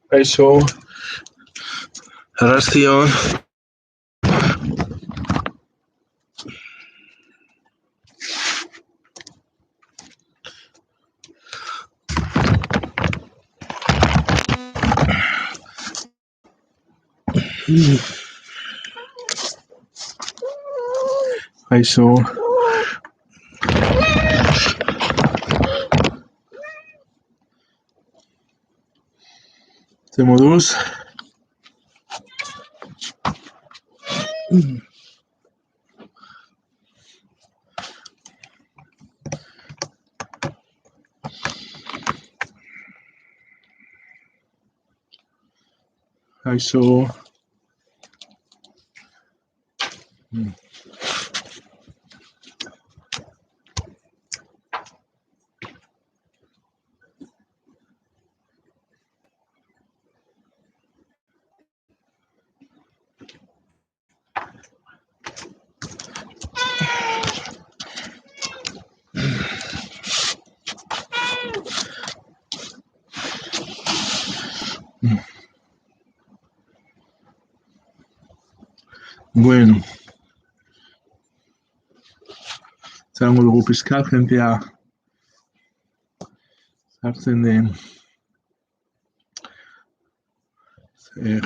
Kaixo, arrastion. Kaixo. Ze moduz? Kaixo. Bueno, zango dugu pizkat, jentea sartzen den,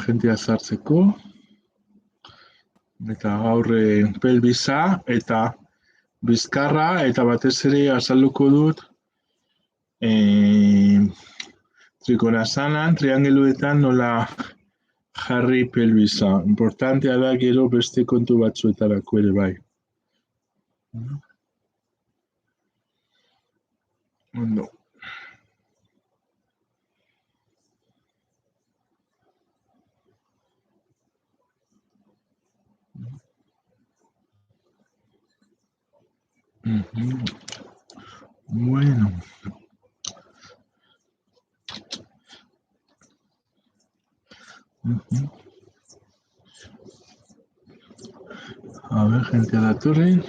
jentea sartzeko, eta gaur pelbisa eta bizkarra, eta batez ere azalduko dut trikonasanan, triangeluetan nola jarri pelbisa. Importantea da gero beste kontu batzuetarako ere bai. Ondo. Bueno. A ver, gente a la torre.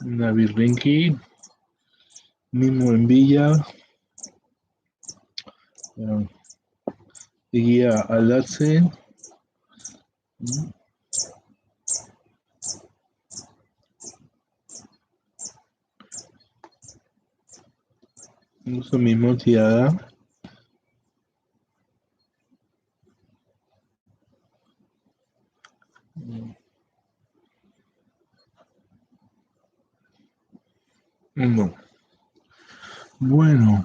David Renki. Mimo en Villa. Egia aldatzen. Oso mimotia da. No. Bueno.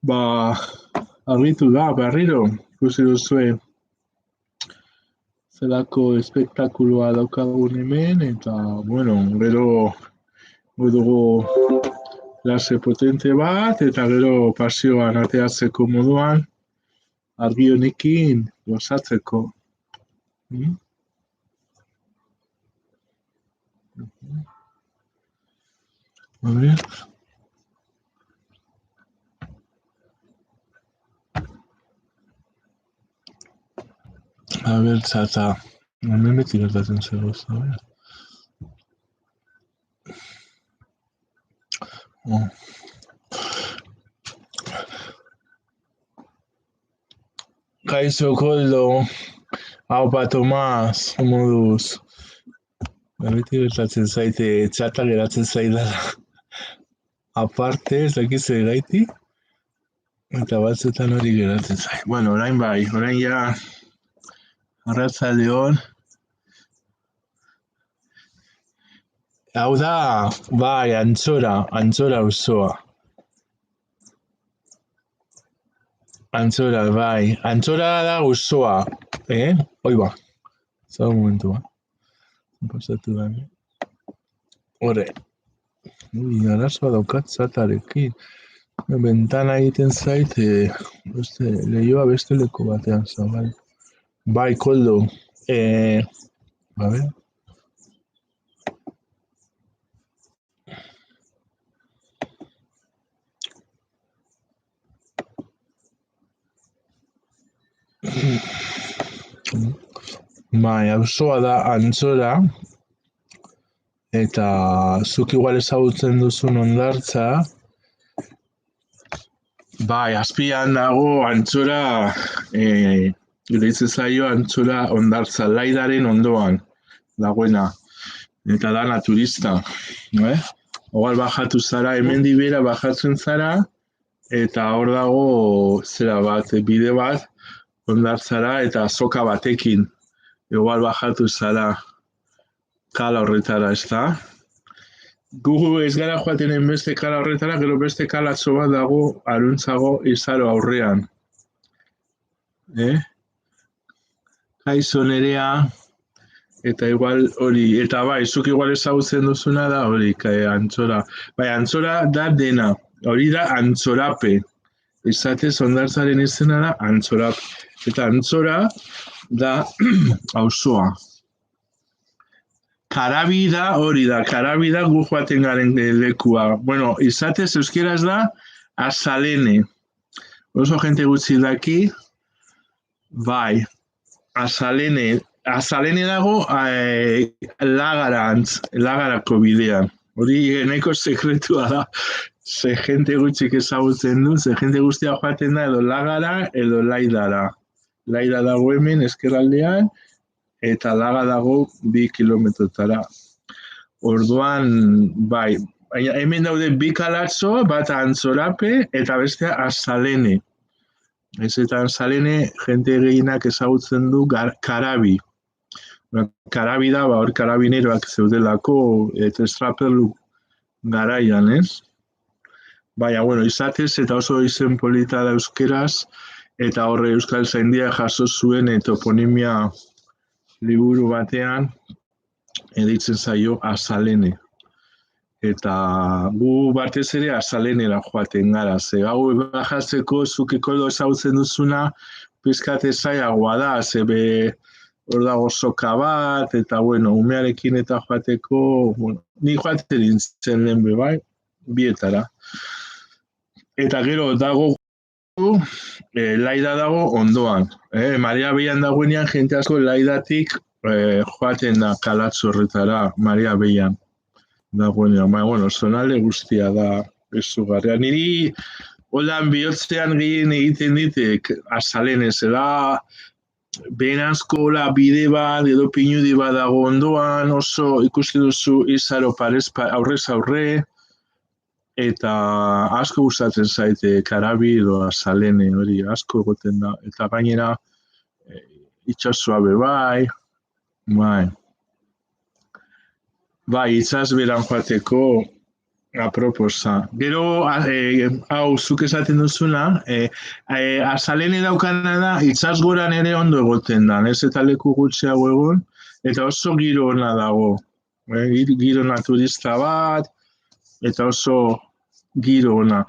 Ba, argitu da, berriro, ikusi duzue zelako espektakuloa daukagun hemen, eta, bueno, gero dugu klase potente bat, eta gero pasioan ateatzeko moduan, argi honekin gozatzeko. A ver. A ver, txata. Hemen beti gertatzen zegoz, a ver. Kaixo, Koldo. Aupa, Tomas, moduz. Beti gertatzen zaite, txata geratzen zaidala. Aparte, ez dakize gaiti, eta batzuetan hori geratzen zait. Bueno, orain bai, orain ja Arratsaldeon. Hau da, bai, Antzora auzoa. Antzora, bai. Antzora da auzoa. Hoi ba. Zau momentua. Pasatu da. Horre. Arazoa daukat zatarekin. Bentana egiten zait, lehioa beste leku batean zabal. Bai, Koldo. A ver. Bai, auzoa da Antzora. Eta zuk igual ezagutzen duzun hondartza. Bai, azpian dago Antzora, iruditzen zaio Antzora hondartza, Laidaren ondoan dagoena. Eta da naturista. Ogal bajatu zara, hemendik bera bajatzen zara, eta hor dago zera bat, bide bat, hondartzara eta azoka batekin. Igual bajatu zara kala horretara, ez da? Gu ez gara joaten beste kala horretara, gero beste kalatzo bat dago aruntzago izaro aurrean. Kaixo Nerea, eta igual hori, eta bai, zuk igual ezagutzen duzuna da hori, Antzora. Bai, Antzora da dena, hori da Antzorape. Izatez hondartzaren izena da Antzorape. Eta Antzora da auzoa. Karabida hori da, karabida gu joaten garen lekua. Bueno, izatez euskeraz da Azalene. Oso jente gutxi daki, bai, Azalene. Azalene dago lagarako bidean. Hori nahiko sekretua da. Ze jente gutxik ezagutzen du, ze jente guztia joaten da edo lagara edo laidara. Laida dago hemen eskerraldean, eta laga dago 2 kilometrotara. Orduan, bai, hemen daude 2 kalatzo, bat Antzorape eta bestea Azalene. Ez eta Azalene jente gehienak ezagutzen du Karabi. Karabi da, hor karabineroak zeudelako eta estrapelu garaian, ez? Baina, bueno, izatez eta oso izen polita da euskeraz, eta horre Euskal Zaindia jaso zuen toponimia liburu batean editzen zaio Azalene. Eta gu batez ere Azalenera joaten gara. Ze hau bajatzeko zukeko ezagutzen duzuna pizkate zailagoa da, ze hor dago soka bat, eta bueno, umearekin eta joateko, bueno, ni joaten nintzen lehen bai, bietara. Eta gero dago Laida dago ondoan. Maria Behian dagoenean jente asko Laidatik joaten da kalatzo horretara, Maria Behian dagoenean. Bueno, zonalde guztia da izugarria. Niri holan bihotzean gehien egiten ditek Azalene, zela benazko bide bat edo pinudi bat dago ondoan, oso ikusi duzu izaro aurrez aurre, eta asko gustatzen zaite Karabi edo Azalene hori asko egoten da. Eta gainera itsasoa bai. Bai, itsas beran joateko aproposa. Gero, hau zuk esaten duzuna, Azalene daukana da, itsas goran ere ondo egoten da, ez eta leku gutxiago egon, eta oso giro ona dago. Giro naturista bat, eta oso giro ona.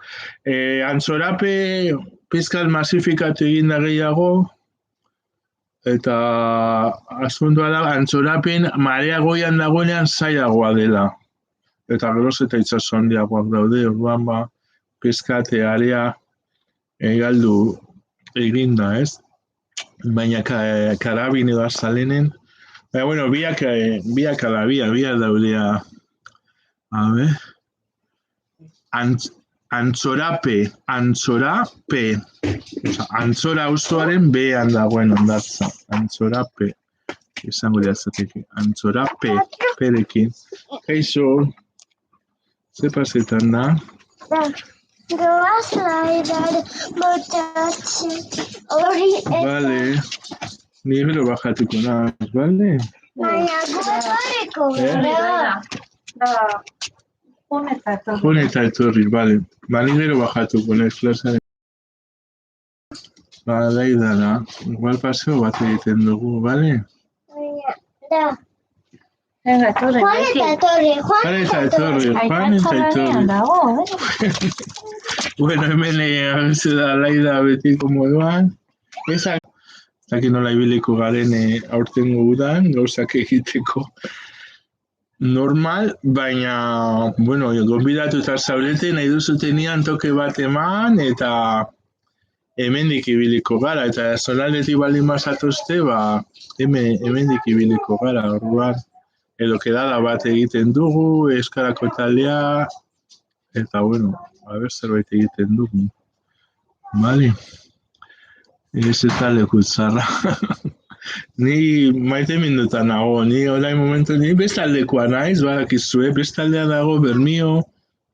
Antzorape pizkat masifikatu egin da gehiago, eta asuntoa da Antzorapen marea goian dagoenean zailagoa dela. Eta geroz eta itsaso handiagoak daude, orduan pizkat area galdu eginda, ez? Baina Karabin edo Azalenen, bueno, biak daudea. A ver. Antzorape. Antzora auzoaren behan dagoen hondartza. Antzorape. Izango diazateke. Antzorape. Perekin. Kaixo. Ze pasetan da? Goaz laidar botatzen hori eta... Vale. Ni gero bajatuko naz, bale? Baina gu etorriko gara. Jun eta etorri, bale. Ba, ni gero bajatuko naz, klasaren. Ba, Laida da. Igual paseo bat egiten dugu, bale? Baina, da. Juan eta etorri, Juan eta etorri. Juan eta etorri. Bueno, hemen hau da Laida betiko moduan. Ezak nola ibiliko garen aurtengo udan, gauzak egiteko normal, baina, bueno, gonbidatu eta zaurete nahi duzutenian toke bat eman, eta hemendik ibiliko gara, eta zonaldetik baldin bazatozte, ba, hemendik ibiliko gara, orduan, edo kedada bat egiten dugu, eskarako taldea, eta, bueno, zerbait egiten dugu. Bale? Ez eta lekutzarra. Ni maite mindutan nago, ni orain momentu ni bestaldekoa naiz, badakizue, bestaldea dago Bermio,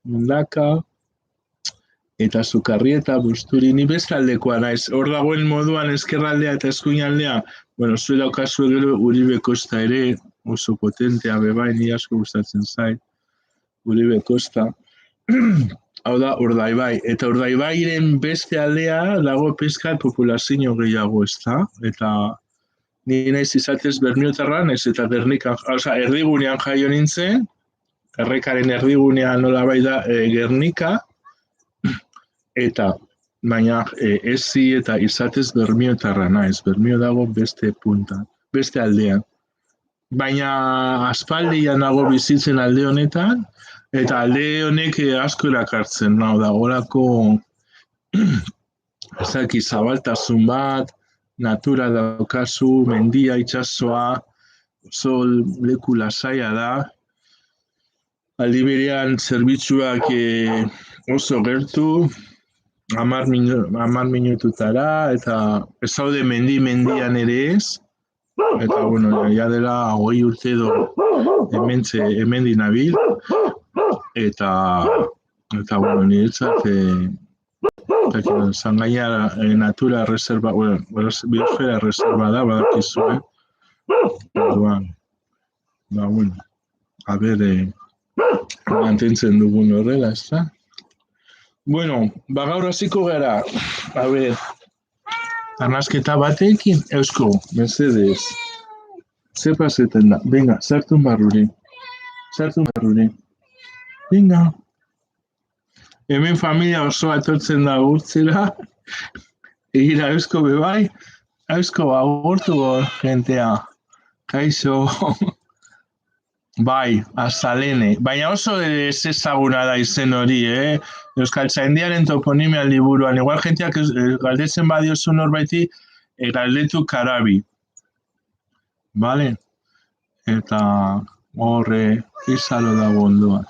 Mundaka, eta Zukarrieta, Busturi, ni bestaldekoa naiz. Hor dagoen moduan eskerraldea eta eskuinaldea, bueno, zuela okazue gero Uribe Kosta ere, oso potentea bebai, ni asko gustatzen zait, Uribe Kosta. Hau da, Urdaibai. Eta Urdaibairen beste aldea dago pizkat populazio gehiago, ezta? Eta ni naiz izatez Bermiotarra, naiz eta Gernikan, erdigunean jaio nintzen, errekaren erdigunean nolabait da Gernika, eta baina ezi eta izatez Bermiotarra naiz. Bermio dago beste punta, beste aldean. Baina aspaldian nago bizitzen alde honetan, eta alde honek asko erakartzen, hau da, horako ezaki zabaltasun bat, natura daukazu, mendia, itsasoa, sol leku lasaia da, aldi berean zerbitzuak oso gertu, 10 minututara, eta ez zaude mendian ere ez, eta, bueno, ja dela 20 urte edo hemendi nabil, eta bueno, niretzat, Zangaia natura reserva, bueno, biosfera reserva da, badakizue, orduan, ba, bueno, a ber, mantentzen dugun horrela, ez da? Bueno, ba, gaur hasiko gara, a ber, arnasketa batekin, eusko, mesedez, ze pasetan da, venga, sartu barruri, venga. Hemen familia osoa etortzen da gurtzera, egira eusko bebai, eusko agurtu jentea, kaixo, bai, azalene, baina oso ez ezaguna da izen hori, Euskaltzaindiaren toponimia liburuan, igual jenteak galdetzen badiozu norbaiti, galdetu Karabi, bale? Eta horre, izalo dago ondoan.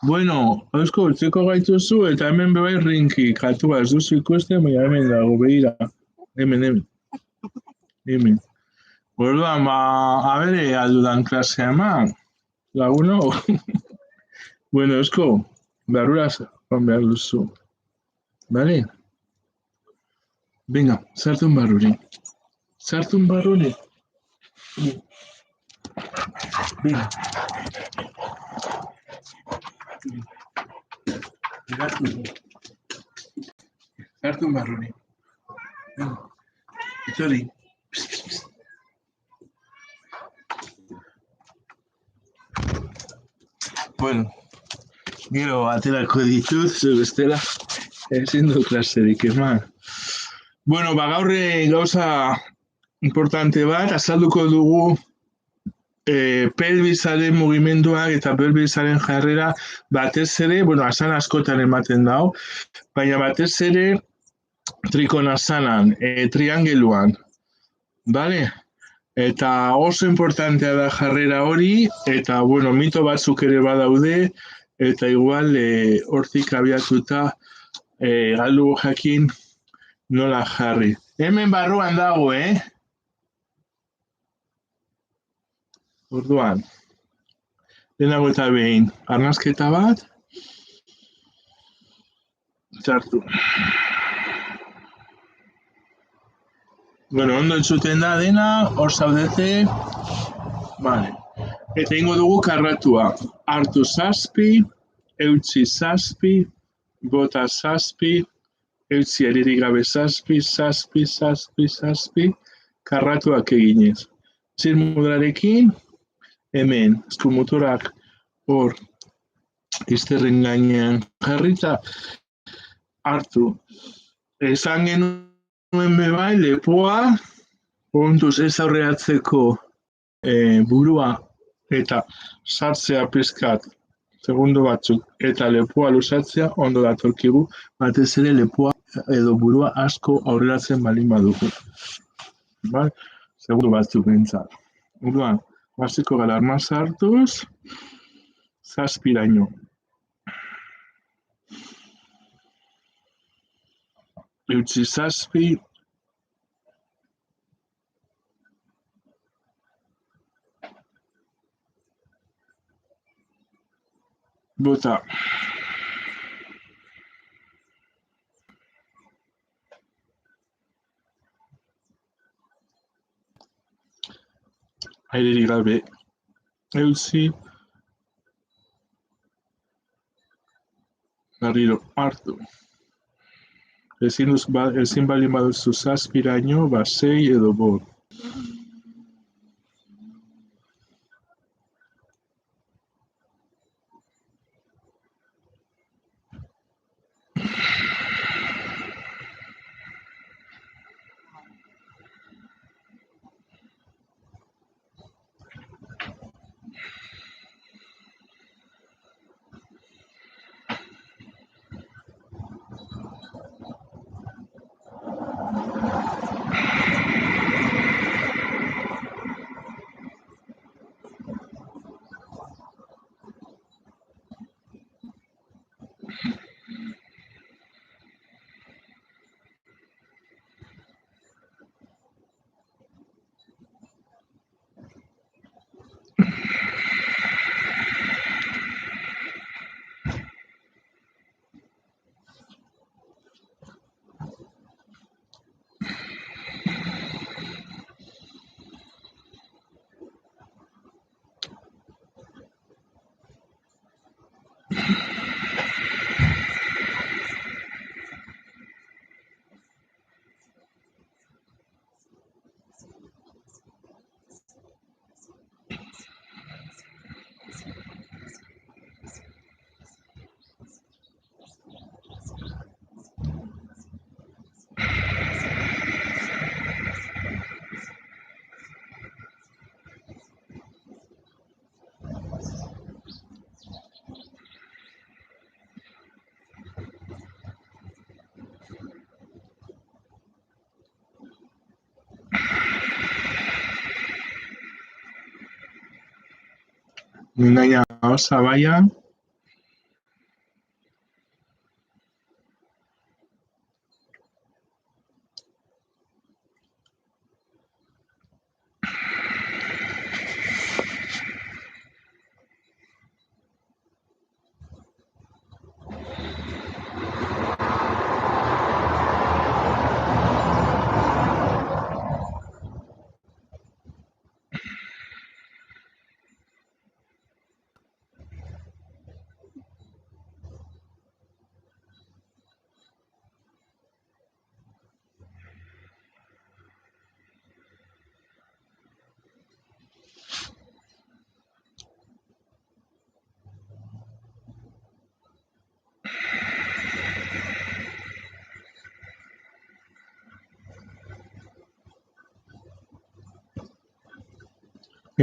Bueno, eusko, utzeko gaituzu, eta hemen bebai rinki, katua ez duzu ikusten, baina hemen dago, behira. Hemen. Orduan, ba, abere aldudan klasea eman, laguno. Bueno, eusko, barruraz, behar duzu. Bale? Venga, sartun barruri. Venga. Sartun barruri. Etorri. Bueno, gero aterako ditut, bestela, ezin du klaserik eman. Bueno, ba, gaur gauza importante bat, azalduko dugu pelbisaren mugimenduak eta pelbisaren jarrera batez ere, bueno, azan askotan ematen dago, baina batez ere trikonazanan, triangeluan, bale? Eta oso importantea da jarrera hori, eta, bueno, mito batzuk ere badaude, eta igual hortik abiatuta galdu jakin nola jarri. Hemen barruan dago, Orduan, lehenago eta behin, arnasketa bat, txartu. Bueno, ondo entzuten da dena, hor zaudete. Vale. Eta ingo dugu karratua. Hartu 7, eutsi 7, bota 7, eutsi eririk gabe 7, 7, 7, 7, karratuak eginez. Zirmudurarekin, hemen, eskumuturak hor izterren gainean jarrita hartu. Esan genuen bebai, lepoa, kontuz ez aurreatzeko burua eta sartzea pizkat segundo batzuk eta lepoa luzatzea ondo datorkigu, batez ere lepoa edo burua asko aurreratzen baldin badugu. Bai? Segundo batzuk behintzat. Orduan, hasiko gara arma sartuz, 7raino. Eutsi 7, bota. Airerik gabe eutsi, berriro hartu. Ezin baldin baduzu 7raino, 6 edo 5. Mingaina osa baian,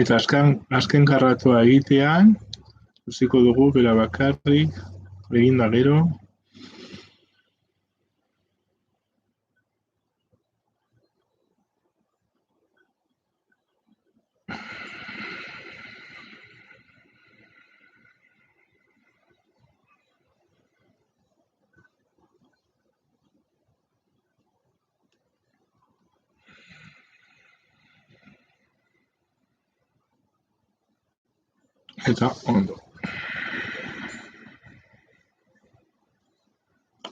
eta azken karratua egitean, utziko dugu bera bakarrik, egin da gero. Eta ondo.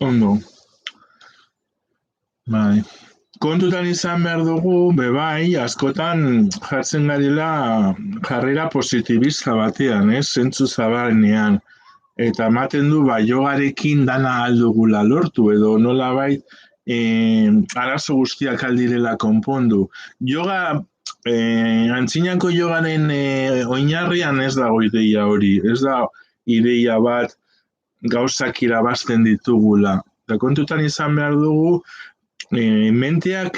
Ondo. Bai. kontutan izan behar dugu, bai, askotan jartzen garela jarrera positibista batean, zentzu zabalenean. Eta ematen du, jogarekin dana aldugula lortu, edo nolabait arazo guztiak aldirela konpondu. Yoga, antzinako jogaren oinarrian ez dago ideia hori, ez da ideia bat gauzak irabazten ditugula. Eta kontutan izan behar dugu, mentearen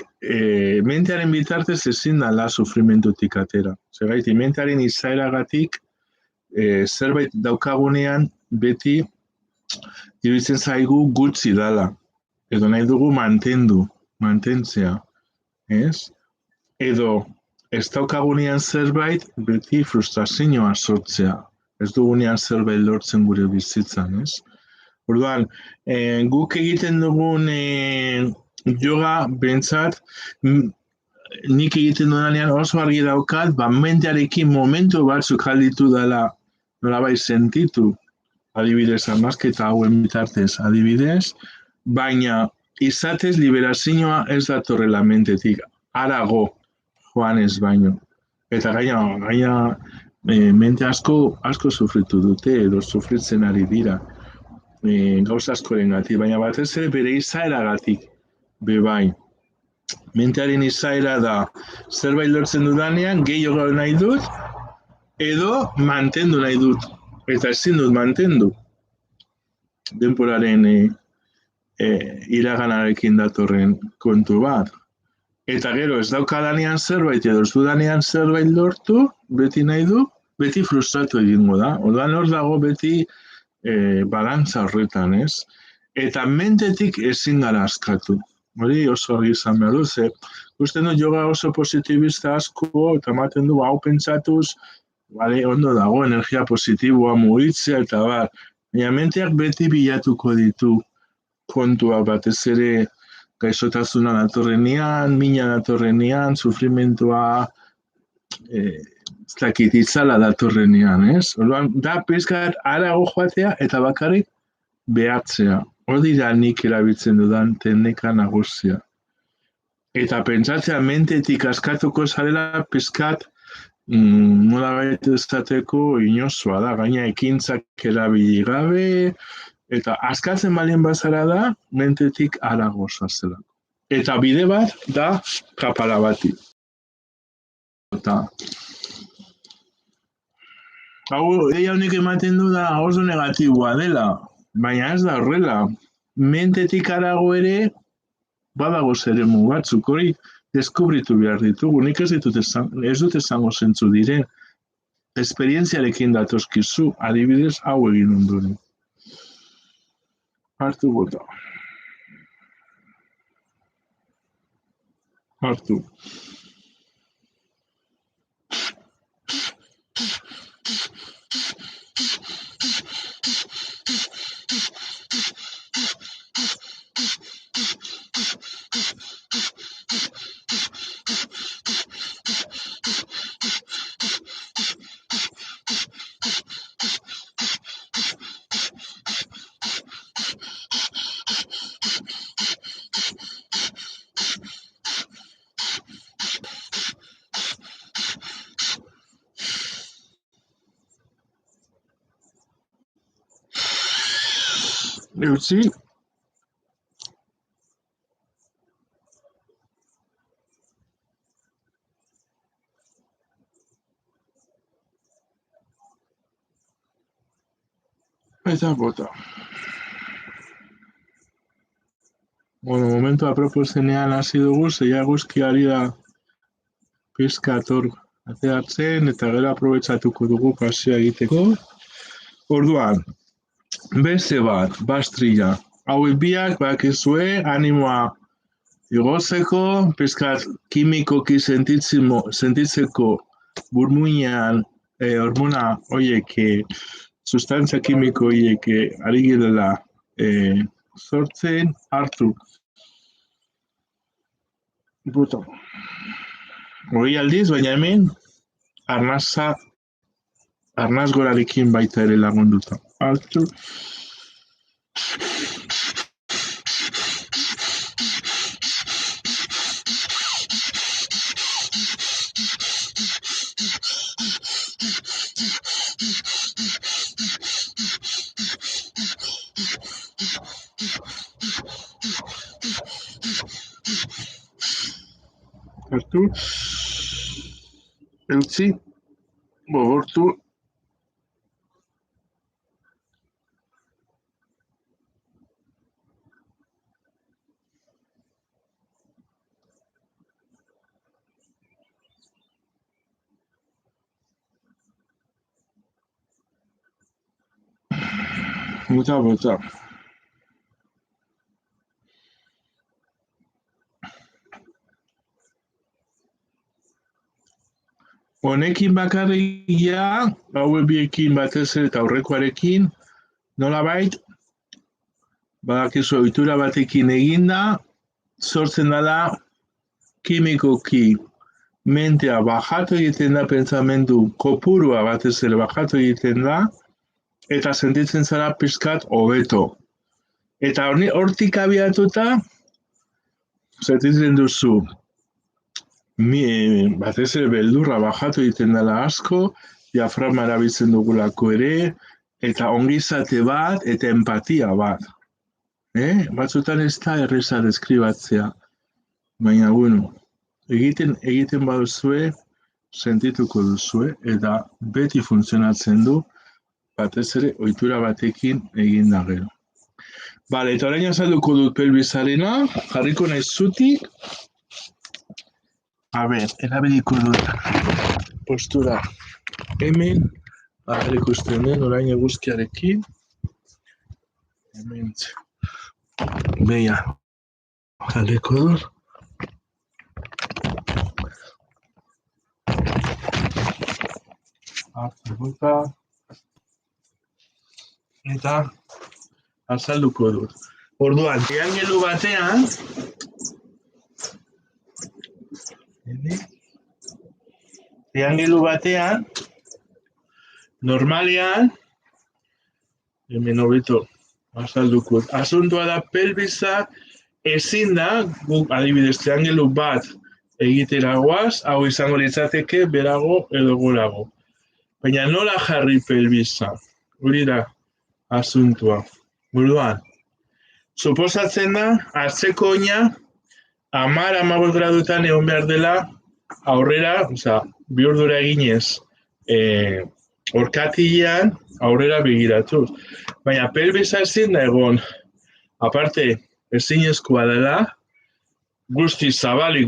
bitartez ezin dela sufrimentutik atera. Zergatik, mentearen izaeragatik zerbait daukagunean beti iruditzen zaigu gutxi dela. Edo nahi dugu mantentzea. Ez? Edo ez daukagunean zerbait beti frustrazioa sortzea. Ez dugunean zerbait lortzen gure bizitzan. Ez? Orduan, guk egiten dugun yoga bentsat, nik egiten dudanean oso argi daukat, mentearekin momentu batzuk alditu dela nolabait sentitu, adibidez, arnasketa hauen bitartez adibidez, baina izatez liberazioa ez datorrela mentetik, harago joanez baino. Eta gaina mente asko sufritu dute, edo sufritzen ari dira. Gauza askorengatik, baina batez ere bere izaeragatik bai. Mentearen izaera da zerbait lortzen dudanean gehiago nahi dut edo mantendu nahi dut. Eta ezin dut mantendu. Denporaren iraganarekin datorren kontu bat. Eta gero ez daukadanean zerbait edo ez dudanean zerbait lortu, beti nahi du, beti frustratu egingo da. Orduan hor dago beti balantza horretan, ez? Eta mentetik ezin gara askatu. Hori oso argi izan behar du, ze ikusten dut yoga oso positibista asko, eta ematen du, hau pentsatuz, ondo dago, energia positiboa mugitzea, eta bar. Baina menteak beti bilatuko ditu kontuak batez ere gaixotasuna datorrenean, mina datorrenean, sufrimentua, ez dakit itzala datorrenean, ez? Orduan, da pizkat harago joatea eta bakarrik behatzea. Hori da nik erabiltzen dudan teknika nagusia. Eta pentsatzea mentetik askatuko zarela pizkat nolabait esateko inozoa da, gaina ekintzak erabili gabe, eta askatzen balien bazara da, mentetik harago zoazela. Eta bide bat da kapala bati. Hau, honik ematen du da oso negatiboa dela, baina ez da horrela. Mentetik harago ere, badago zeremu batzuk, hori deskubritu behar ditugu. Nik ez dut esango zentzu diren. Esperientziarekin datozkizu, adibidez hau egin ondoren. Hartu bota. Hartu. Eutzi. Eta bota. Bueno, momentu aproposenean hasi dugu, zeia guzkiari da pizkator ateatzen, eta gero aprobetsatuko dugu pasia egiteko. Orduan, beste bat, bastrilla. Hauek biak, bakizue, animoa igotzeko, pizkat kimikoki sentitzeko burmuinean hormona horiek, sustantzia kimiko horiek ari girela sortzen, hartu. Buto. Hori aldiz, baina hemen, arnaz gorarekin baita ere lagunduta. Hartu. Hartu. Eutzi. Bogortu. Bota. Honekin bakarrik ja, haue biekin batez ere eta aurrekoarekin, nolabait, badakizu ohitura batekin eginda, sortzen da kimikoki mentea bajatu egiten da, pentsamendu kopurua batez ere bajatu egiten da, eta sentitzen zara pizkat hobeto. Eta hortik abiatuta, sentitzen duzu, batez ere beldurra bajatu egiten dela asko, diafragma erabiltzen dugulako ere, eta ongizate bat, eta empatia bat. Batzutan ez da erreza deskribatzea, baina egiten baduzue, sentituko duzue, eta beti funtzionatzen du, batez ere ohitura batekin egin da gero. Bale, eta orain azalduko dut pelbisarena, jarriko naiz zutik. Erabiliko dut postura hemen, ikusten den orain eguzkiarekin. Hemen, beha, jarriko dut. Hartu eta azalduko dut. Orduan, triangelu batean, normalean, hemen hobeto azalduko. Asuntoa da pelbisa ezin da, guk adibidez triangelu bat egiteragoaz, hau izango litzateke berago edo gorago. Baina nola jarri pelbisa? Hori da asuntua. Buruan, suposatzen da, atzeko oina 10-15 gradutan egon behar dela aurrera, bi ordura eginez, orkatilean aurrera begiratuz. Baina pelbisa ezin da egon, aparte ezinezkoa dela, guztiz zabali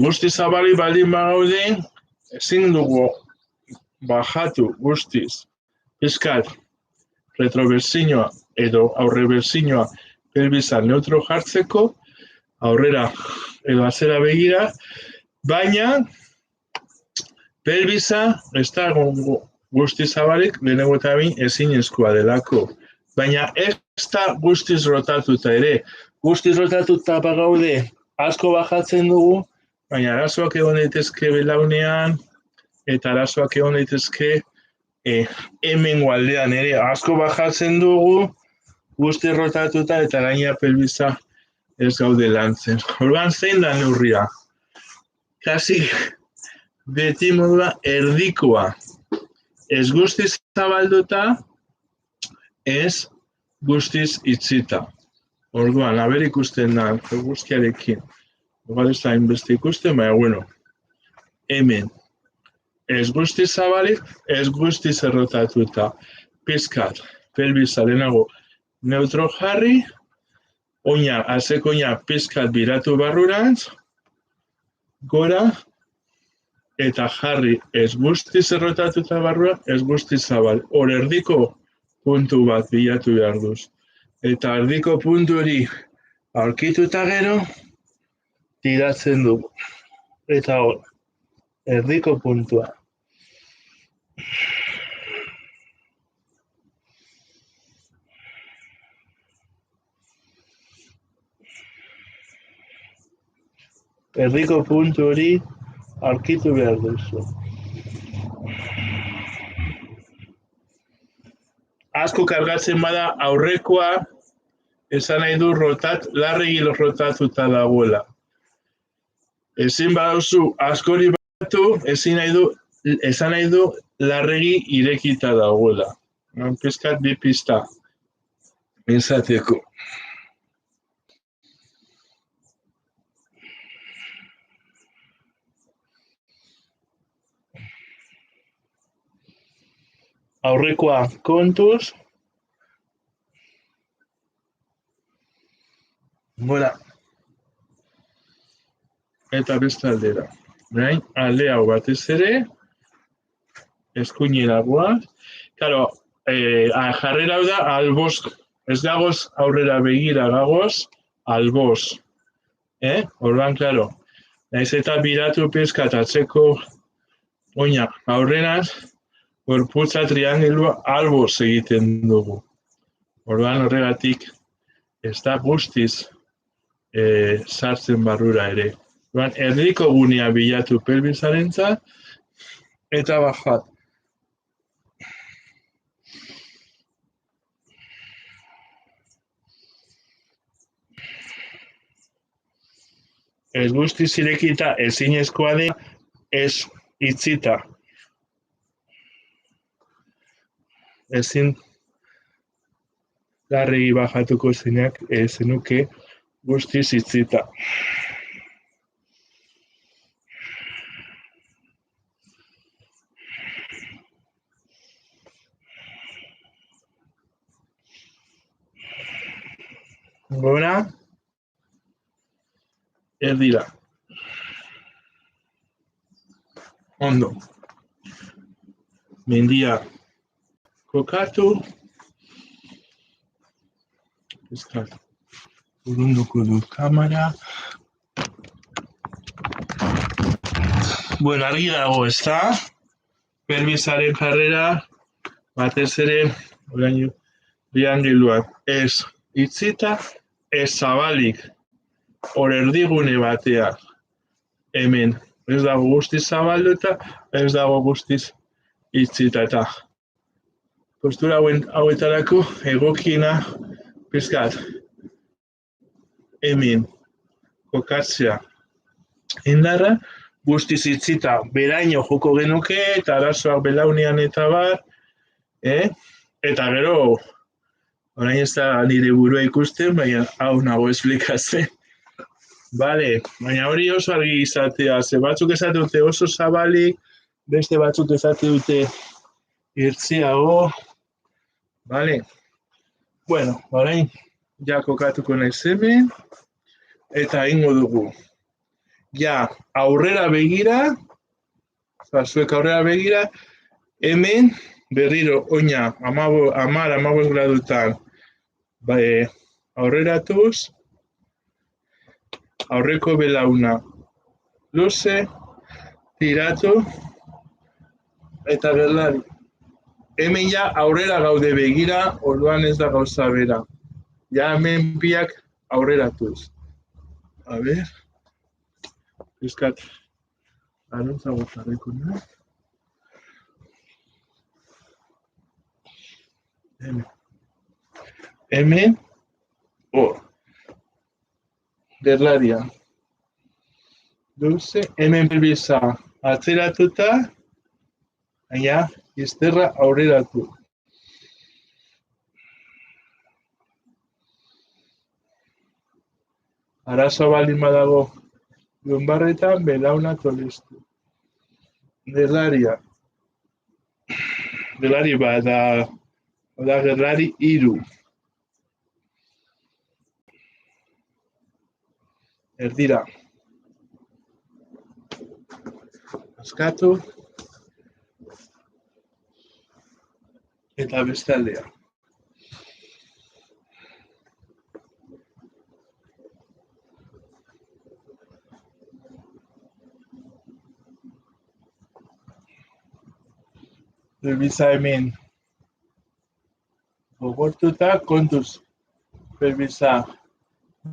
baldin bagaude, ezin dugu bajatu guztiz, pizkat retrobertsioa edo aurrebertsioa pelbisa neutro jartzeko, aurrera edo atzera begira, baina pelbisa ez da guztiz zabalik, lehenengo eta behin ezinezkoa delako. Baina ez da guztiz rotatuta ere. Guztiz rotatuta bagaude asko bajatzen dugu, baina arazoak egon daitezke belaunean, eta arazoak egon daitezke hemengo aldean ere asko bajatzen dugu, guztiz rotatuta eta gaina pelbisa ez gaude lantzen. Orduan zein da neurria? Kasi beti modua erdikoa. Ez guztiz zabalduta, ez guztiz itxita. Orduan, haber ikusten da, eguzkiarekin. Igual ez da inbeste ikusten, baina, hemen. Ez guztiz zabalik, ez guztiz errotatuta. Pizkat, pelbisa lehenago neutro jarri, oina, atzeko oina pizkat biratu barrurantz, gora, eta jarri ez guztiz errotatuta barrura, ez guztiz zabal. Hor erdiko puntu bat bilatu behar duz. Eta erdiko puntu hori aurkituta gero, tiratzen dugu. Eta hor, erdiko puntua. Erdiko puntu hori aurkitu behar duzu. Asko kargatzen bada aurrekoa, esan nahi du larregi rotatuta dagoela. Ezin badauzu askori batu, esan nahi du larregi irekita dagoela. Pizkat bi pista. Izateko. aurrekoa kontuz. Gora. Eta beste aldera. Alde hau batez ere, eskuinera goaz. Claro, jarrera hau da, alboz, ez dagoz aurrera begira gagoz, alboz. Orduan, claro, naiz eta biratu pizkatatzeko oinak aurrenaz, gorputza triangulua alboz egiten dugu. Orduan horregatik ez da guztiz sartzen barrura ere. Orduan, erdiko gunea bilatu pelbisarentzat eta bajat. Ez guztiz irekita ezinezkoa da, ez itzita. Ezin larregi bajatuko zenak zenuke guztiz itzita. Gora, erdira. Ondo. Mendia kokatu. Eskatu. Urunduko dut kamera. Bueno, argi dago, ez da? Pelbisaren jarrera, batez ere, orain triangeluan, ez itzita, ez zabalik, hor erdigune batean, hemen, ez dago guztiz zabalduta, ez dago guztiz itzita, eta postura hauetarako egokiena pizkat, hemen, kokatzea, indarra, guztiz itzita, beraino joko genuke, eta arazoak belaunean eta bar, eta gero, orain ez da nire burua ikusten, baina hau nago esplikatzen. Bale, baina hori oso argi izatea, ze batzuk esate dute oso zabalik, beste batzuk esate dute irtziago, bale. Bueno, orain ja kokatuko naiz hemen, eta egingo dugu. Ja, aurrera begira, zuek aurrera begira, hemen berriro oina 10-15 gradutan aurreratuz, aurreko belauna luze, tiratu, eta berlari. Hemen ja aurrera gaude begira, orduan ez da gauza bera. Ja hemen biak aurreratuz. A ber, pizkat, aruntza gotarriko nahi. Hemen, hor, berlaria. Dulce, hemen pelbisa atzeratuta, baina izterra aurreratu. Arazo baldin badago lumbarretan, belauna tolestu. Berlaria. Berlari bada, oda gerlari 3. Erdira. Askatu. Eta beste aldea. Pelbisa hemen gogortuta, kontuz. Pelbisa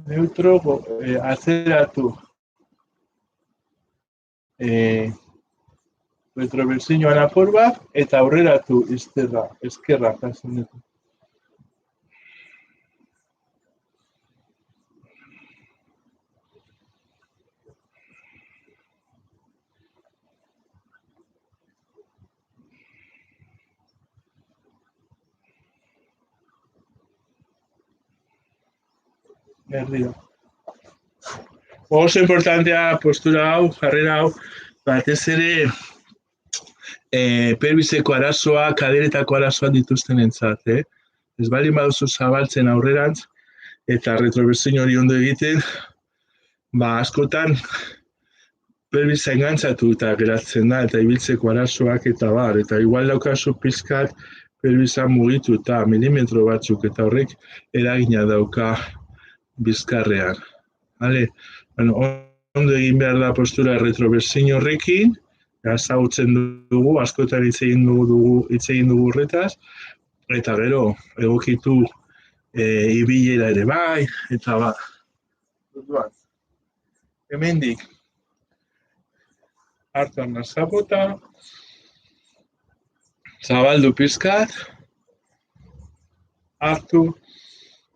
neutro, atzeratu. Retroversiñoan apur bat, eta aurreratu izterra, eskerra, kasen dut. Erdira. Oso importantea postura hau, jarrera hau, batez ere pelbiseko arazoa, kaderetako arazoa dituzten entzat, Ez baldin baduzu zabaltzen aurrerantz, eta retrobersin hori ondo egiten, askotan pelbisa engantzatu eta geratzen da, eta ibiltzeko arazoak eta bar, eta igual daukazu pizkat pelbisa mugitu eta milimetro batzuk, eta horrek eragina dauka bizkarrean. Ondo egin behar da postura retrobersin horrekin, ezagutzen dugu, askotan hitz egin dugu horretaz, eta gero, egokitu ibilera ere bai, eta bar. Hemendik, hartu arnazapota, zabaldu pizkat, hartu,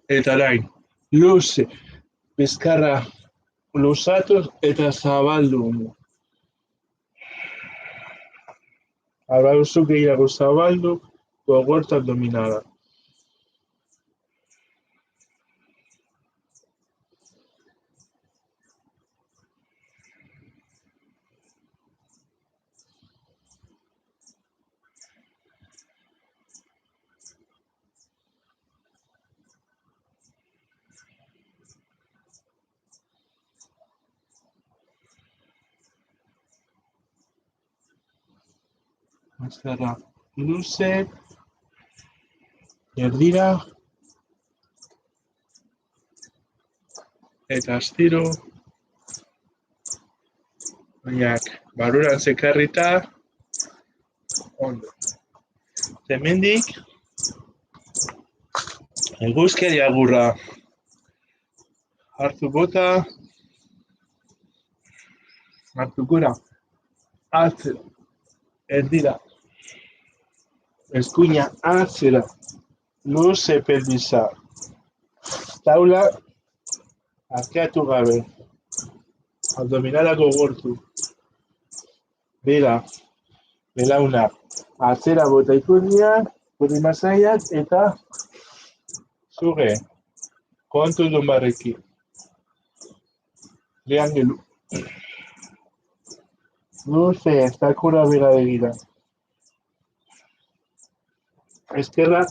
eta orain, luze, bizkarra luzatu eta zabaldu. Ahora uso gehiago zabaldu, gogortu abdominala. Bizkarra luze, erdira, eta astiro, oinak barruran zekarrita, ondo. Hemendik, eguzkeri agurra, hartu bota, hartu gora, atzera, erdira, eskuina atzera, luze pelbisa, taula, arkeatu gabe, abdominala gogortu, bera, belauna, atzera bota ikurria, kurri masaiak, eta zuge, kontu lumbarrekin, triangelu, luze, estakura bera begira, eskerra,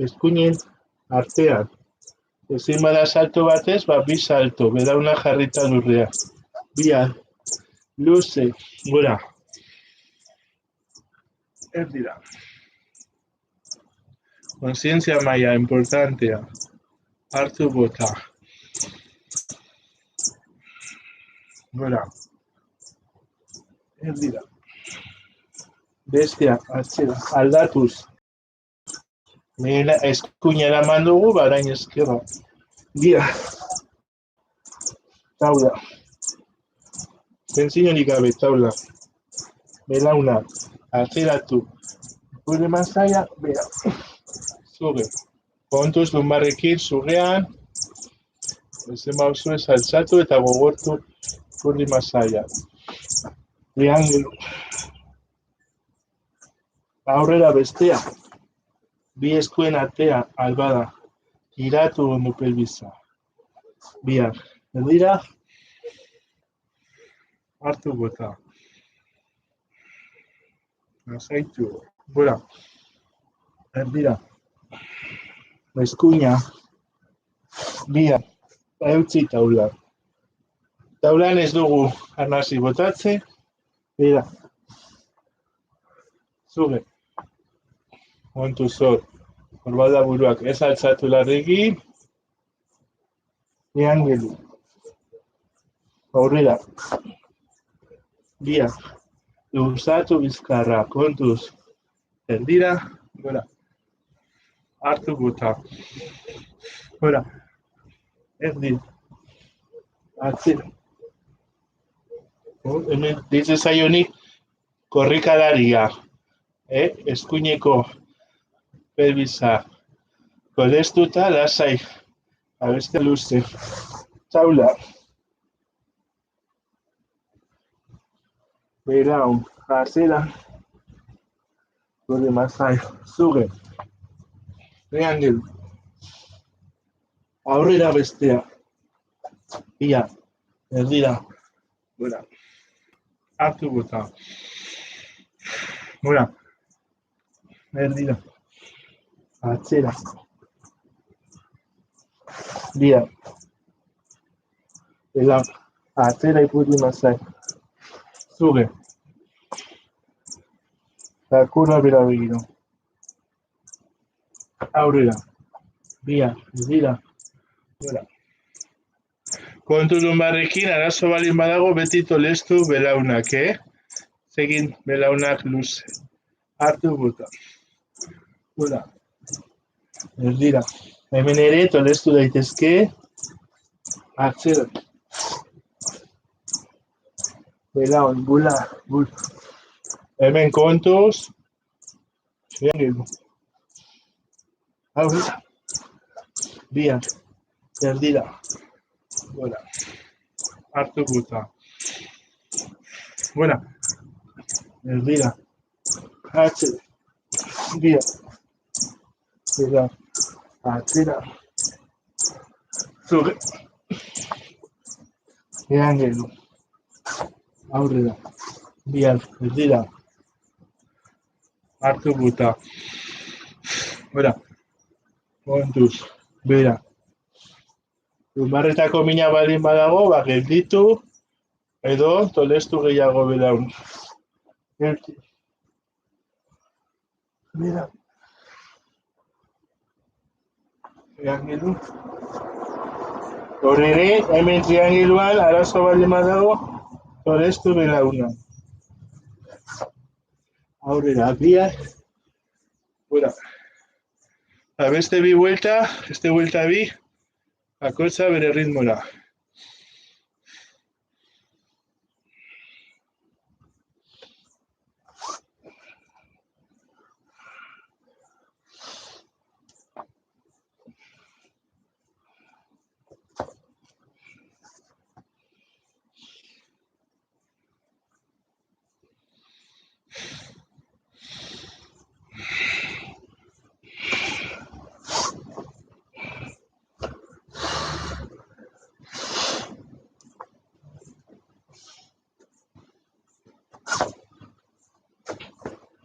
eskuinen artean, ezin bada salto batez, bi salto, belauna jarrita lurrea, bia, luze, gora, erdira. Kontzientzia maila, importantea, hartu bota, gora, erdira. Bestia, atzera, aldatuz. Eskuina eraman dugu, barain eskerra. Bia. Taula. Zentziñorik gabe, taula. Belauna. Atzeratu. Gure mazaia, bera. Zuge. Kontuz lumbarrekin zugean. Ezen bauzue saltzatu eta gogortu gure mazaia. Triangelu. Aurrera bestea. Bi eskuen artea, albada, giratu ondo pelbisa. Biak, erdira, hartu bota. Azaitu, gora, erdira. Eskuina, biak, eutzi taula. Taulan ez dugu arnasi botatze, bera. Zuge. Kontu zor, horbada buruak ez altzatu larregi, triangelu, aurrera, bia, luzatu bizkarra, kontuz, erdira, gora, hartu bota, gora, erdira, atzera. Hemen ditze zaionik korrikalaria, eskuineko pelbisa, kolestuta, lasai, abeste luze, taula, beraun, atzera, gure mazai, zuge, triangelu, aurrera bestea, bia, erdira, gora, hartu bota, Hora. Erdira. Atzera. Dira. Belau. Atzera ipurdi mazai. Zuge. Zakura bera begiro. Aurrera. Bia. Dira. Hora. Kontu lumbarrekin, arazo balin badago, beti tolestu belaunak, Zegin belaunak luze. Hartu buta. Hora. Erdira. Hemen ere tolestu daitezke. Atzera. Belaun, bula. Hemen kontuz. Triangelu. Aurrera. Bia. Erdira. Hora. Hartu buta. Hora. Erdira. Atzera. Bia. Bela. Atzera. Zuge. Triangelu. Aurrera. Bia. Erdira. Hartu buta. Hora. Kontuz. Bera. Lumbarretako mina baldin badago, gelditu, edo tolestu gehiago belaun. Geldi. Bera. Triangelu. Hor ere, hemen triangeluan, arazo baldin badago, tolestu belauna. Aurrera, bia. Hora. Beste bi vuelta, bi, bakoitza bere ritmora.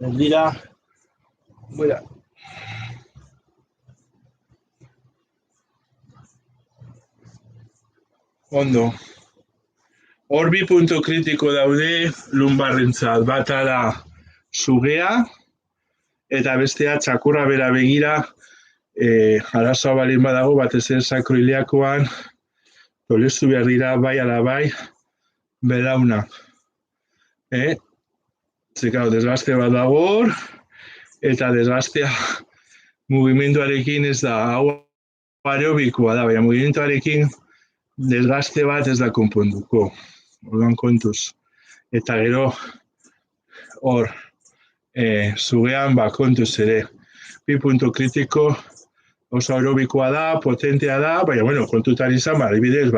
Erdira, bera. Ondo. Hor bi puntu kritiko daude lumbarrentzat. Bata da zugea, eta bestea txakurra bera begira, arazoa balin badago, batez ere sakroiliakoan, tolestu behar dira bai ala bai, belauna. Zekau, desgaste bat dago hor, eta desgastea mugimenduarekin ez da, hau aerobikoa da, baina mugimenduarekin desgaste bat ez da konponduko. Orduan kontuz. Eta gero, hor, zugean kontuz ere. Bi puntu kritiko oso aerobikoa da, potentea da, baina, bueno, kontutan izan, adibidez,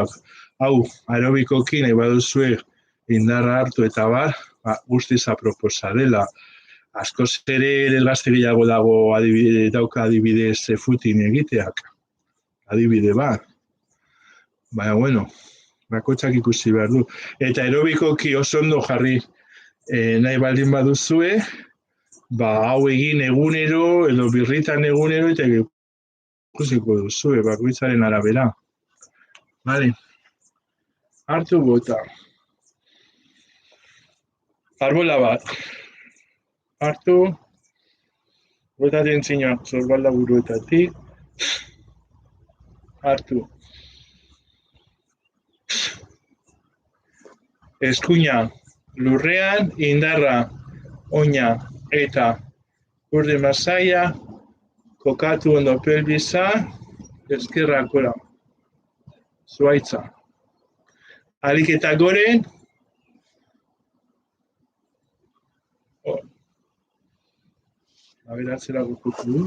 hau aerobikoki nahi baduzue indarra hartu eta guztiz aproposa dela. Askoz ere desgaste gehiago dauka adibidez footing egiteak. Adibide bat. Baina, bueno, bakoitzak ikusi behar du. Eta aerobikoki oso ondo jarri nahi baldin baduzue, hau egin egunero, edo birritan egunero, eta ikusiko duzue, bakoitzaren arabera. Vale. Hartu bota. Arbola bat. Hartu. Bota tentzina zorbalda buruetatik. Hartu. Eskuina lurrean, indarra, oina eta urde masaia, kokatu ondo pelbisa, eskerrak gora. Zuaitza. Alik eta goren. Aberatzera gukutu du.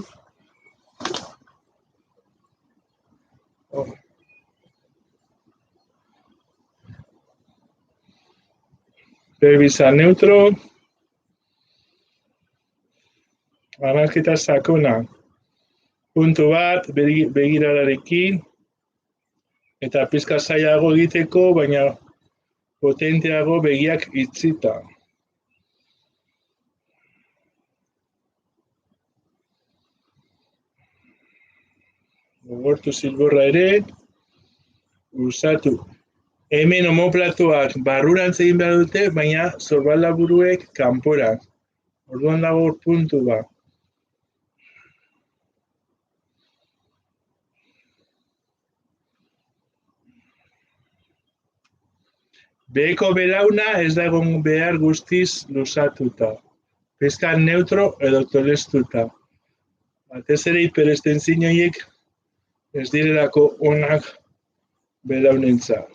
Pelbisa neutro. Banaketa sakona. Puntu bat, begiradarekin. Eta pizka zailago egiteko, baina potenteago begiak itzita. Gogortu zilborra ere, luzatu. Hemen omoplatoak barrurantz egin behar dute, baina sorbaldaburuek kanpora. Orduan dago puntu bat. Beheko belauna ez da egon behar guztiz luzatuta. Pizka neutro edo tolestuta. Batez ere hiperestenzioiek ez direlako onak belaunentzat.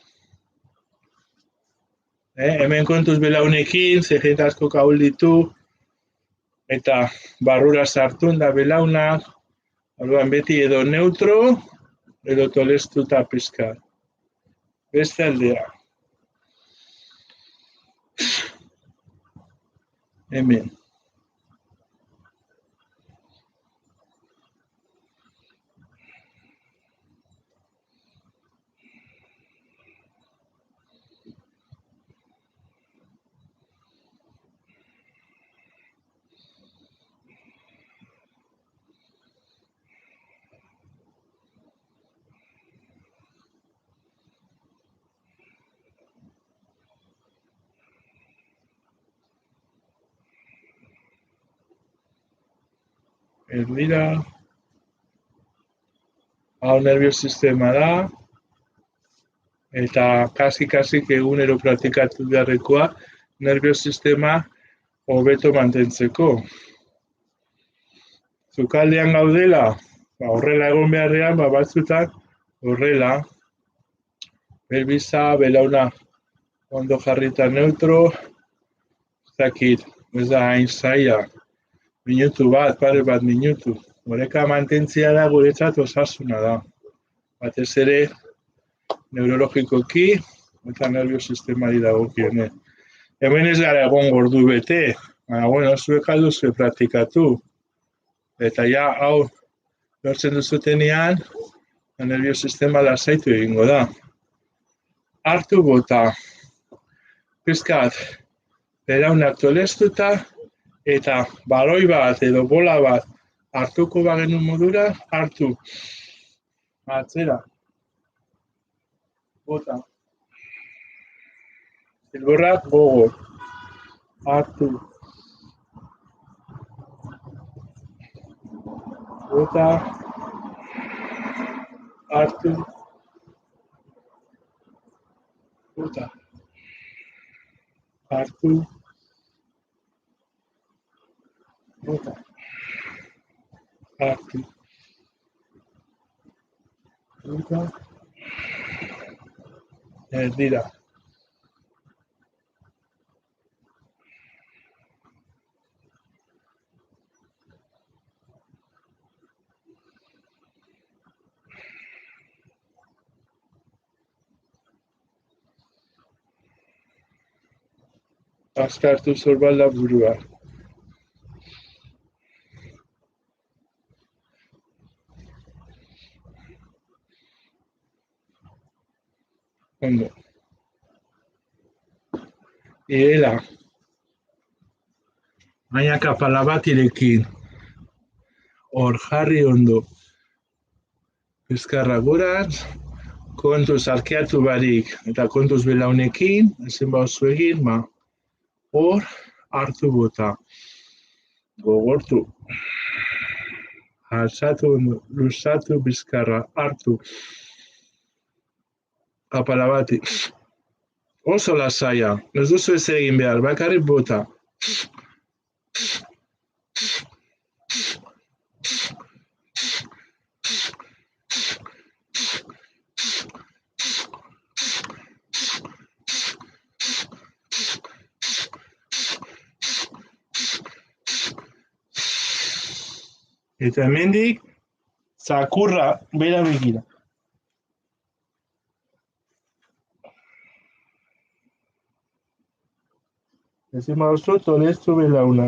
Hemen kontuz belaunekin, jende asko ahul ditu, eta barrura sartun da belaunak, orduan beti edo neutro edo tolestuta pizka. Beste aldea. Hemen. Erdira. Hau nervio sistema da. Eta kasi egunero praktikatu beharrekoa nervio sistema hobeto mantentzeko. Zukaldean gaudela, horrela egon beharrean, batzutan horrela, pelbisa, belauna ondo jarrita neutro, zakit, ez da hain zaila, minutu bat, pare bat minutu. Oreka mantentzia da guretzat osasuna da. Batez ere, neurologikoki eta nervio sistemari dagokionez. Hemen ez gara egon ordu bete, baina, bueno, zuek alduzue praktikatu. Eta ja, hau, lortzen duzutenean, nervio sistema lasaitu egingo da. Hartu bota, pizkat, belaunak tolestuta, eta baloi bat edo bola bat hartuko bagenu modura, hartu. Atzera. Bota. Zilborrak gogor. Hartu. Bota. Hartu. Bota. Hartu. Bota. Hartu. Bota. Erdira. Azkartu sorbalda burua. Ondo. Iela. Baina kapala bat irekin. Hor jarri ondo. Bizkarra gorantz. Kontuz arkeatu barik. Eta kontuz belaunekin. Ezen bauzu egin, ma. Hor hartu bota. Gogortu. Altzatu ondo. Luzatu bizkarra. Hartu. Kapala bati. Oso lasaia. Ez duzu ez egin behar. Bakarrik bota. Eta hemendik, zakurra bera begira. Ezin bauzu tolestu belauna.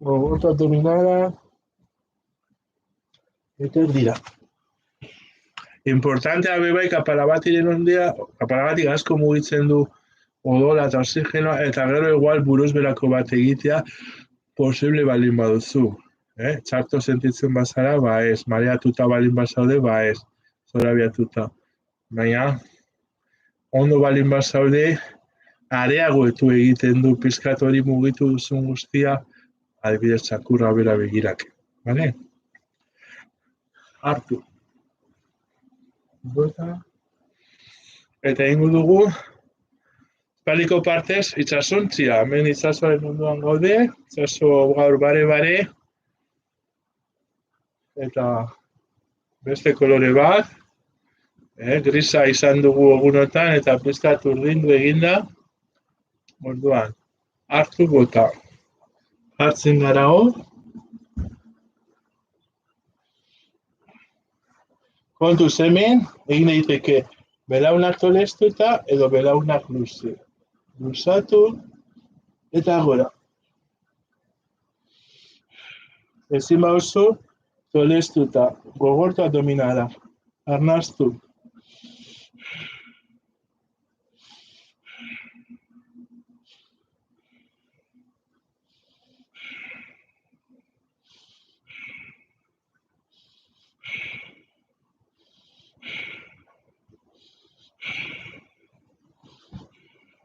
Gogortu abdominala. Eta dira. Importantea bebai kapalabatiren ondea, kapalabatik asko mugitzen du odola eta oxigenoa, eta gero igual buruz berako bat egitea posible balin baduzu. Txarto sentitzen bazara, ba ez, mareatuta balin bazaude, ba ez, zorabiatuta. Baina, ondo balin bazaude, areagoetu egiten du pizkat hori mugitu duzun guztia, adibidez txakurra bera begirak. Bale? Hartu. Eta egingo dugu, paliko partez, itsasontzia. Hemen itsasoaren ondoan gaude, itsaso gaur bare-bare, eta beste kolore bat, grisa izan dugu egunotan, eta pizkat urdindu eginda, orduan, hartu bota. Hartzen gara hor, kontuz hemen, egin daiteke belaunak tolestuta edo belaunak luze. Luzatu eta gora. Ezin bauzu, tolestuta, gogortu abdominala. Arnaztu.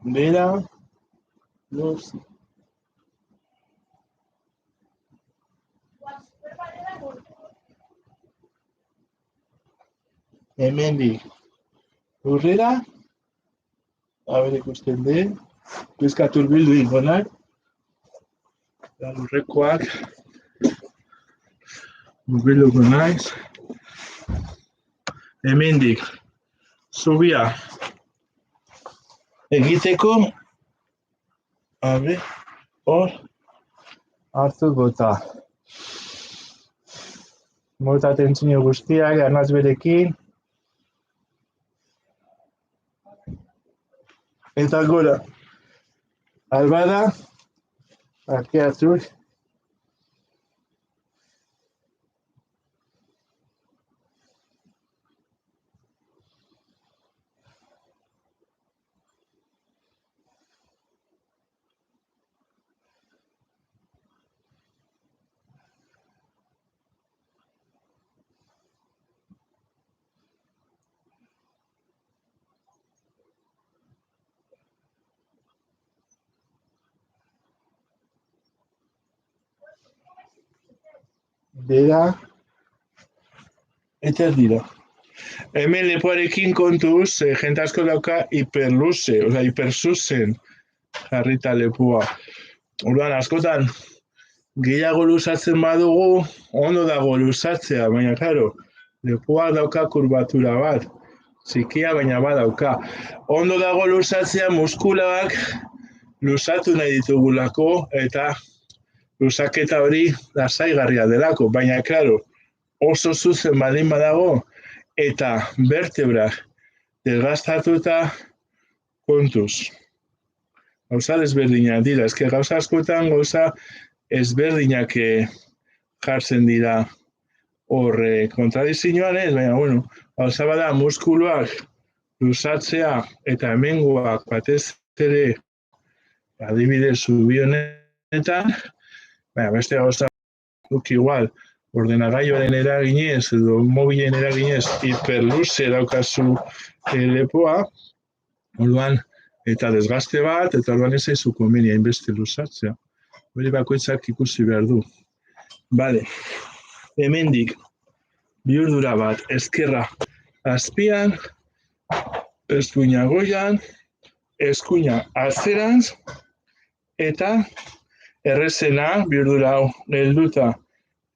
Bera, luz. Hemendik lurrera, haber ikusten den, pizkat hurbildu ingonak, eta lurrekoak hurbilduko naiz. Hemendik zubia egiteko, hor, hartu gota. Mota tentsio guztiak, arnaz berekin. Eta gora. Albada, arkeatu. Bera, eta dira. Hemen lepoarekin kontuz, jente asko dauka hiperluze, oza, hiperzuzen jarrita lepoa. Orduan, askotan, gehiago luzatzen badugu, ondo dago luzatzea, baina, claro, lepoa dauka kurbatura bat, txikia baina badauka. Ondo dago luzatzea muskulak luzatu nahi ditugulako, eta luzaketa hori lasaigarria delako, baina, claro, oso zuzen baldin badago, eta vertebrak desgastatuta kontuz. Gauza desberdinak dira, eske gauza askotan gauza ezberdinak jartzen dira hor kontradizioan ez, baina, bueno, gauza bada muskuluak luzatzea eta hemengoak batez ere adibidez zubi honetan, baina beste gauza duk igual, ordenagailuaren eraginez edo mobilen eraginez hiperluze daukazu lepoa, orduan, eta desgaste bat, eta orduan ez zaizu komeni hainbeste luzatzea. Hori bakoitzak ikusi behar du. Bale, hemendik bihurdura bat, ezkerra azpian, eskuina goian, eskuina atzerantz, eta errezena bihurdura hau helduta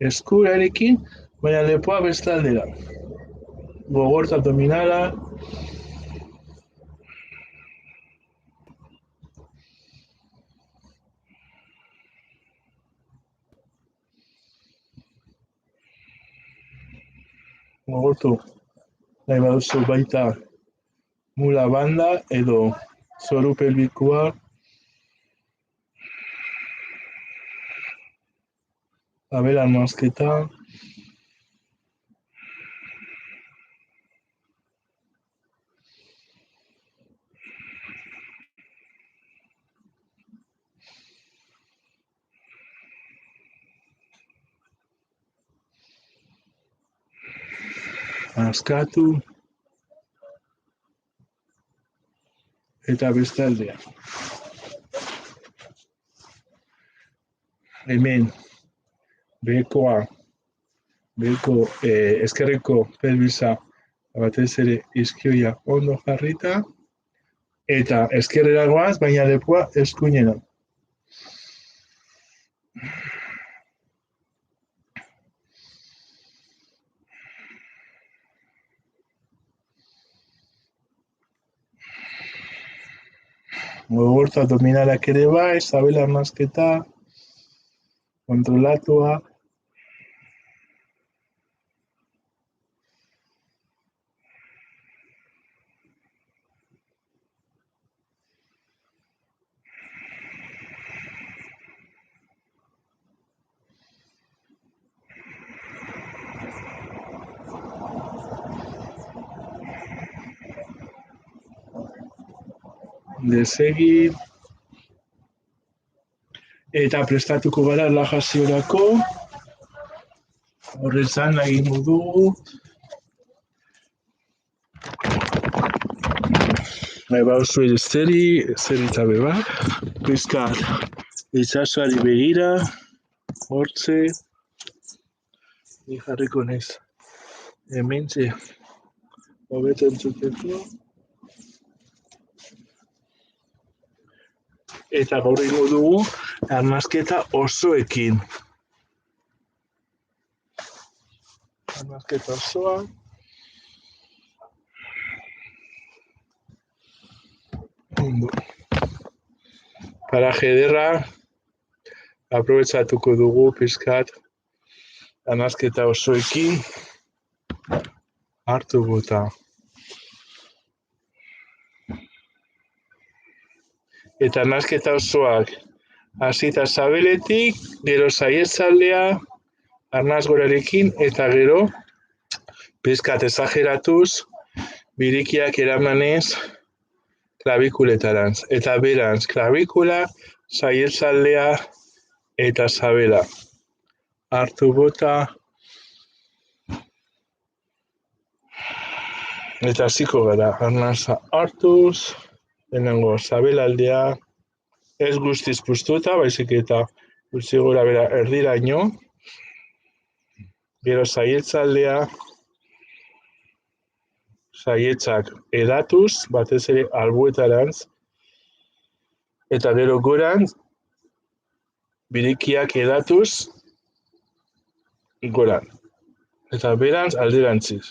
eskurarekin, baina lepoa bestaldera. Gogortu abdominala, gogortu nahi baduzu baita mula banda edo zoru pelbikoa, abelan mozketa, askatu, eta bestaldea. Hemen, bekoa, beko eskerreko pelbisa batez ere izkioia ondo jarrita, eta eskerrera goaz, baina lepoa eskuinera. Gogortu abdominalak ere bai, sabela arnasketa, kontrolatua. Desegin. Eta prestatuko gara erlajaziorako. Horrezan egingo dugu. Bauzu zeri eta beba. Pizkat itsasoari begira. Hortze. Ni jarriko naiz. Hementxe. Hobeto entzuteko. Eta gaur egingo dugu arnasketa osoekin. Arnasketa osoa. Ondo. Paraje ederra. Aprobetxatuko dugu pizkat arnasketa osoekin. Hartu bota. Eta arnasketa osoak hasita sabeletik, gero saietzaldea, arnasgorarekin, eta gero pizkat esageratuz, birikiak eramanez klabikuletarantz. Eta berantz, klabikula, saietzaldea eta sabela. Hartu bota. Eta hasiko gara, arnasa hartuz. Lehenengo, sabelaldea, ez guztiz puztuta, baizik eta gutxi gora bera erdiraino. Gero saietzaldea, saietzak edatuz, batez ere albuetarantz. Eta gero gorantz, birikiak edatuz, goran. Eta berantz alderantziz.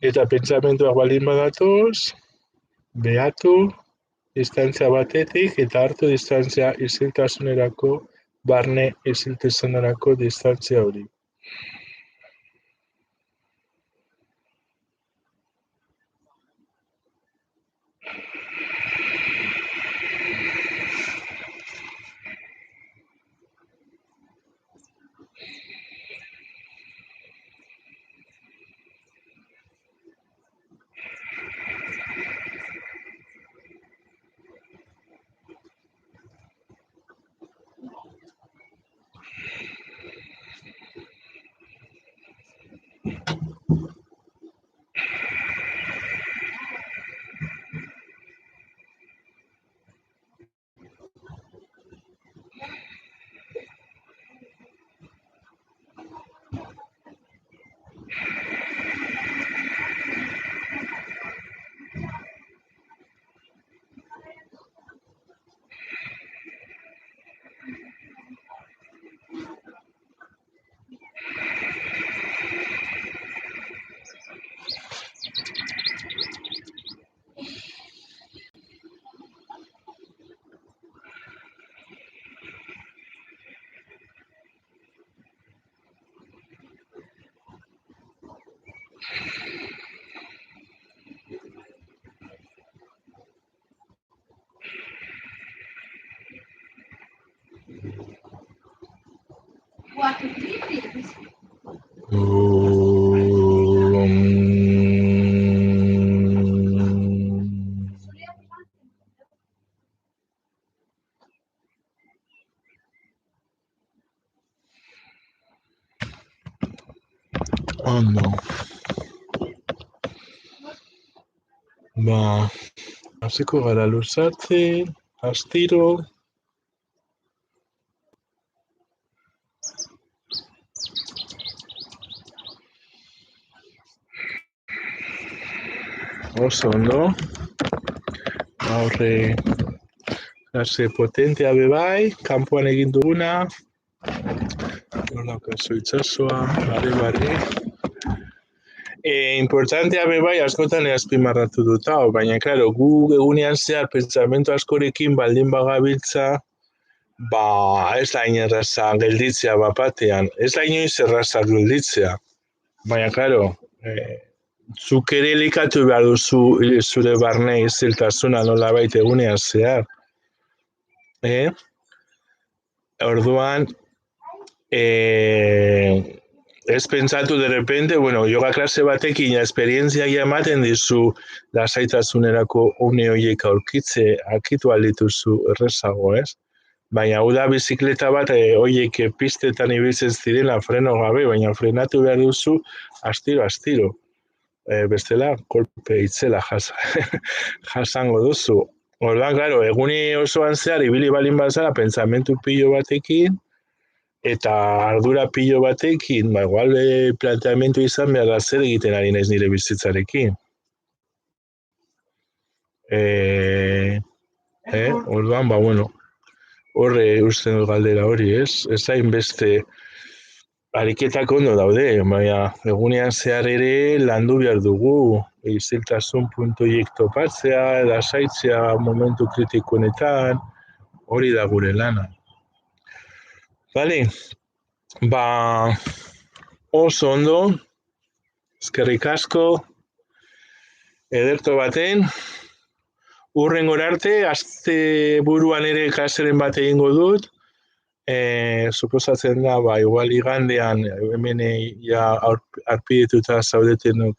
Eta pentsamentuak baldin badatoz, behatu, distantzia batetik, eta hartu distantzia isiltasunerako, barne isiltasunerako distantzia hori. Ondo. Ba, hasiko gara luzatzen, astiro. Oso ondo. Aurre, klase potentea bebai, kanpoan egin duguna. Nola kaso itxasoa, bare. Importantea bebai askotan azpimarratu dut hau, baina, klaro, gu egunean zehar pentsamentu askorekin baldin bagabiltza, ba, ez da inerraza gelditzea bapatean, ez da inoiz erraza gelditzea, baina, klaro, zuk ere elikatu behar duzu zure barne izeltasuna nolabait egunean zehar. Orduan, ez pentsatu de repente, bueno, yoga klase batekin esperientzia ematen dizu lasaitasunerako une horiek aurkitu aldituzu errezago, ez? Baina hau da bizikleta bat horiek pistetan ibiltzen zirela freno gabe, baina frenatu behar duzu astiro. Bestela, kolpe itzela jasango duzu. Orduan, claro, eguni osoan zehar ibili balin bazara pentsamentu pilo batekin, eta ardura pilo batekin, ba, igual planteamentu izan behar da zer egiten ari naiz nire bizitzarekin. Orduan, ba, bueno, horre usten dut galdera hori, ez? Ez hain beste ariketak ondo daude, baina egunean zehar ere landu behar dugu, izeltasun puntuiek topatzea, lasaitzea momentu kritikoenetan, hori da gure lana. Bale, ba, oso ondo, eskerrik asko, ederto baten, hurrengora arte, aste buruan ere klaseren bat egingo dut, suposatzen da, ba, igual igandean, hemen ja arpidetuta zaudetenok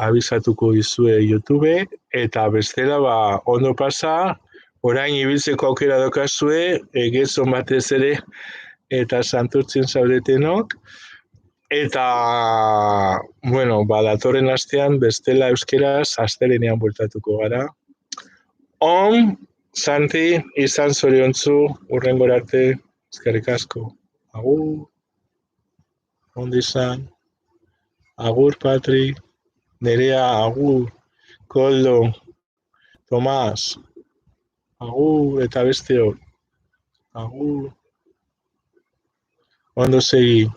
abizatuko dizue YouTube, eta bestela, ba, ondo pasa, orain ibiltzeko aukera dokazue, gezon batez ere, eta santurtzen zaudetenok, eta, bueno, ba, datorren astean, bestela euskeraz, astelenean bueltatuko gara. Santi, izan zoriontzu, hurrengora arte, eskerrik asko. Agur, ondo izan. Agur, Patri, Nerea, agur, Koldo, Tomas, agur, eta besteok. Agur, ondo segi.